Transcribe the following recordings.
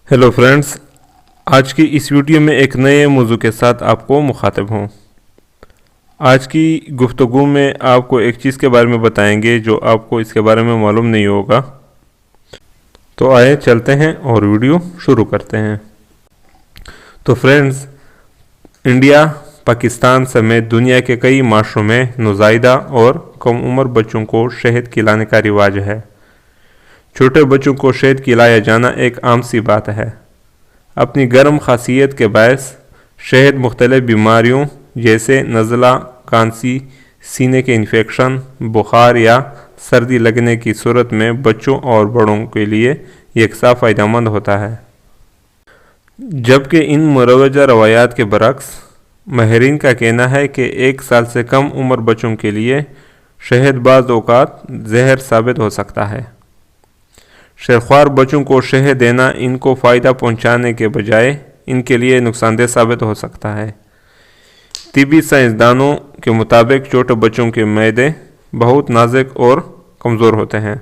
Hello friends, आज की इस वीडियो में एक नए मौजू के साथ आपको मुखातिब हूँ। आज की गुफ्तगू में आपको एक चीज़ के बारे में बताएंगे जो आपको इसके बारे में मालूम नहीं होगा। तो आइए चलते हैं और वीडियो शुरू करते हैं। तो फ्रेंड्स, इंडिया, पाकिस्तान समेत दुनिया के कई माशरों में नौज़ायदा और कम उम्र बच्चों को शहद खिलाने का रिवाज है। छोटे बच्चों को शहद खिलाया जाना एक आम सी बात है। अपनी गर्म खासियत के बायस शहद मुख्तलिफ बीमारियों जैसे नज़ला, खांसी, सीने के इन्फेक्शन, बुखार या सर्दी लगने की सूरत में बच्चों और बड़ों के लिए यकसा फ़ायदेमंद होता है। जबकि इन मुरवजा रवायात के बरक्स माहिरीन का कहना है कि 1 साल से कम उम्र बच्चों के लिए शहद बाज़ औक़ात जहर साबित हो सकता है। शहरख्वार बच्चों को शहद देना इनको फ़ायदा पहुंचाने के बजाय इनके लिए नुकसानदेह साबित हो सकता है। तिबी साइंसदानों के मुताबिक छोटे बच्चों के मैदे बहुत नाजुक और कमज़ोर होते हैं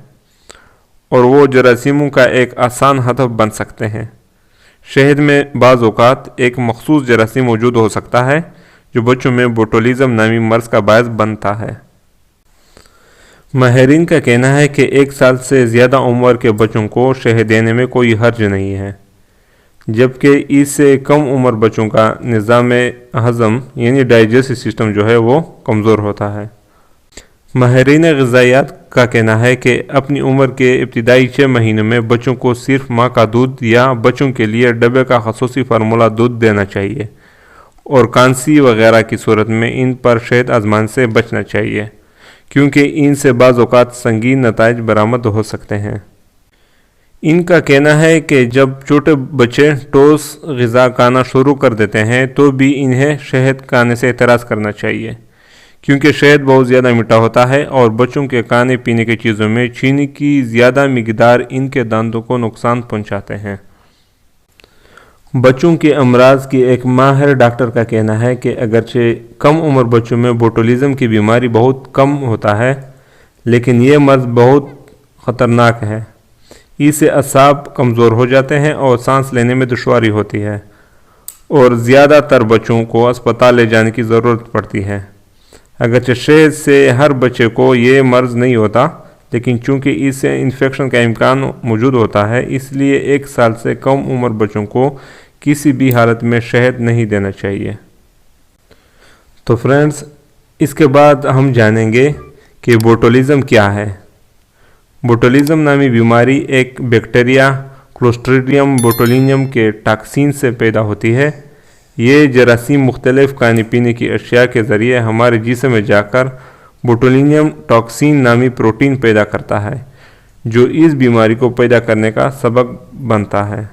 और वो जरासीमों का एक आसान हदफ बन सकते हैं। शहद में बाज़ औक़ात एक मखसूस जरासीम मौजूद हो सकता है जो बच्चों में बोटुलिज्म नामी मर्ज़ का बायस बनता है। माहिरीन का कहना है कि 1 साल से ज़्यादा उम्र के बच्चों को शहद देने में कोई हर्ज नहीं है, जबकि इससे कम उम्र बच्चों का निज़ाम हज़म यानी डाइजेस्टिव सिस्टम जो है वो कमज़ोर होता है। माहिरीन ग़िज़ायात का कहना है कि अपनी उम्र के इब्तिदाई 6 महीनों में बच्चों को सिर्फ माँ का दूध या बच्चों के लिए डब्बे का ख़ुसूसी फार्मूला दूध देना चाहिए और खांसी वगैरह की सूरत में इन पर शहद आजमाने से बचना चाहिए, क्योंकि इनसे बाज़ औक़ात संगीन नताइज बरामद हो सकते हैं। इनका कहना है कि जब छोटे बच्चे ठोस ग़िज़ा खाना शुरू कर देते हैं तो भी इन्हें शहद खाने से एतराज़ करना चाहिए, क्योंकि शहद बहुत ज़्यादा मीठा होता है और बच्चों के खाने पीने की चीज़ों में चीनी की ज़्यादा मिक़दार इनके दांतों को नुकसान पहुँचाते हैं। बच्चों के अमराज की एक माहिर डॉक्टर का कहना है कि अगरचे कम उम्र बच्चों में बोटुलिज्म की बीमारी बहुत कम होता है, लेकिन ये मर्ज़ बहुत ख़तरनाक है। इससे असाब कमज़ोर हो जाते हैं और सांस लेने में दुश्वारी होती है और ज़्यादातर बच्चों को अस्पताल ले जाने की ज़रूरत पड़ती है। अगरचे शहद से हर बच्चे को ये मर्ज़ नहीं होता, लेकिन चूँकि इससे इन्फेक्शन का इम्कान मौजूद होता है, इसलिए 1 साल से कम उम्र बच्चों को किसी भी हालत में शहद नहीं देना चाहिए। तो फ्रेंड्स, इसके बाद हम जानेंगे कि बोटुलिज्म क्या है। बोटुलिज्म नामी बीमारी एक बैक्टीरिया क्लोस्ट्रीडियम बोटुलिनियम के टॉक्सिन से पैदा होती है। ये जरासीम मुख्तलिफ खाने पीने की अशिया के ज़रिए हमारे जिस्म में जाकर बोटुलिनियम टॉक्सिन नामी प्रोटीन पैदा करता है, जो इस बीमारी को पैदा करने का सबब बनता है।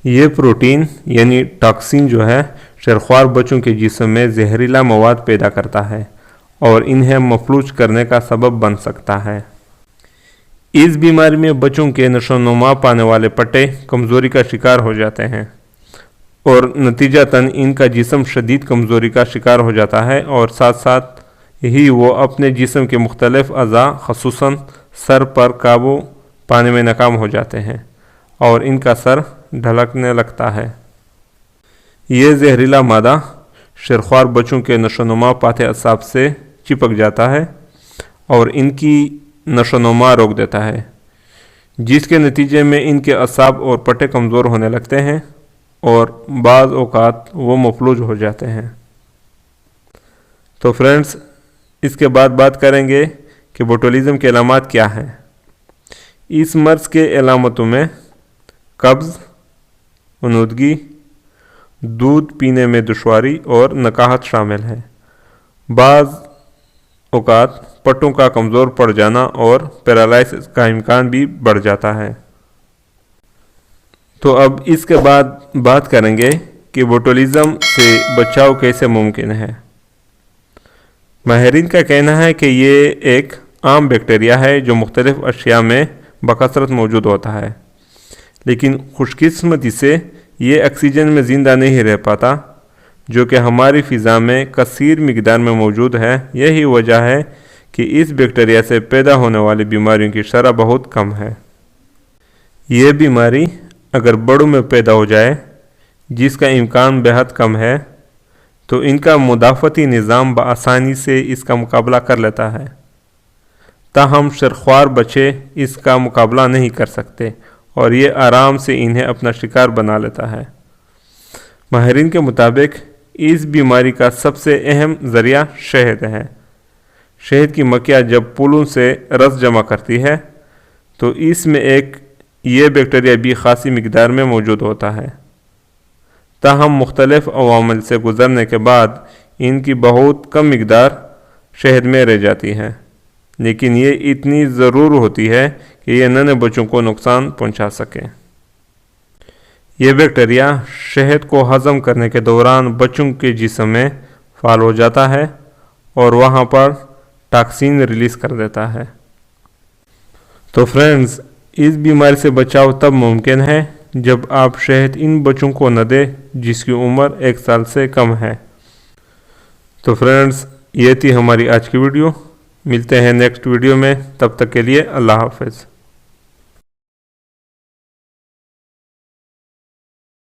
ये प्रोटीन यानी टॉक्सिन जो है शहरख्वार बच्चों के जिस्म में जहरीला मवाद पैदा करता है और इन्हें मफलूज करने का सबब बन सकता है। इस बीमारी में बच्चों के नशोनुमा पाने वाले पट्टे कमज़ोरी का शिकार हो जाते हैं और नतीजतन इनका जिस्म शदीद कमज़ोरी का शिकार हो जाता है और साथ साथ ही वो अपने जिस्म के मुख्तलिफ अज़ा ख़ुसूसन सर पर काबू पाने में नाकाम हो जाते हैं और इनका सर ढलकने लगता है। ये जहरीला मादा शहरख्वार बच्चों के नशोनुमा पाते असाब से चिपक जाता है और इनकी नशोनुमा रोक देता है, जिसके नतीजे में इनके असाब और पट्टे कमज़ोर होने लगते हैं और बाज़ औक़ात वो मफलूज हो जाते हैं। तो फ्रेंड्स, इसके बाद बात करेंगे कि बोटुलिज्म के अलामात क्या हैं। इस मर्ज़ के अलामतों में कब्ज़, उनूदगी, दूध पीने में दुश्वारी और नकाहत शामिल है। बाज़ औक़ात पट्टों का कमज़ोर पड़ जाना और पैरालिसिस का इम्कान भी बढ़ जाता है। तो अब इसके बाद बात करेंगे कि बोटुलिज्म से बचाव कैसे मुमकिन है। माहिरीन का कहना है कि ये एक आम बैक्टीरिया है जो मुख्तलिफ अशिया में बकसरत मौजूद होता है, लेकिन खुशकिस्मती से ये ऑक्सीजन में ज़िंदा नहीं रह पाता, जो कि हमारी फ़िज़ा में कसीर मिक़दार में मौजूद है। यही वजह है कि इस बैक्टीरिया से पैदा होने वाली बीमारियों की शरह बहुत कम है। ये बीमारी اگر بڑوں میں پیدا ہو جائے جس کا امکان بہت کم ہے تو ان کا مدافعتی نظام بآسانی سے اس کا مقابلہ کر لیتا ہے، تاہم شرخوار بچے اس کا مقابلہ نہیں کر سکتے اور یہ آرام سے انہیں اپنا شکار بنا لیتا ہے۔ ماہرین کے مطابق اس بیماری کا سب سے اہم ذریعہ شہد ہے۔ شہد کی مکھیاں جب پھولوں سے رس جمع کرتی ہے تو اس میں یہ بیکٹیریا بھی خاصی مقدار میں موجود ہوتا ہے، تاہم مختلف عوامل سے گزرنے کے بعد ان کی بہت کم مقدار شہد میں رہ جاتی ہے، لیکن یہ اتنی ضرور ہوتی ہے کہ یہ ننھے بچوں کو نقصان پہنچا سکے۔ یہ بیکٹیریا شہد کو ہضم کرنے کے دوران بچوں کے جسم میں فعال ہو جاتا ہے اور وہاں پر ٹاکسین ریلیز کر دیتا ہے۔ تو فرینڈز، اس بیماری سے بچاؤ تب ممکن ہے جب آپ شہد ان بچوں کو نہ دیں جس کی عمر 1 سال سے کم ہے۔ تو فرینڈز، یہ تھی ہماری آج کی ویڈیو۔ ملتے ہیں نیکسٹ ویڈیو میں، تب تک کے لیے اللہ حافظ۔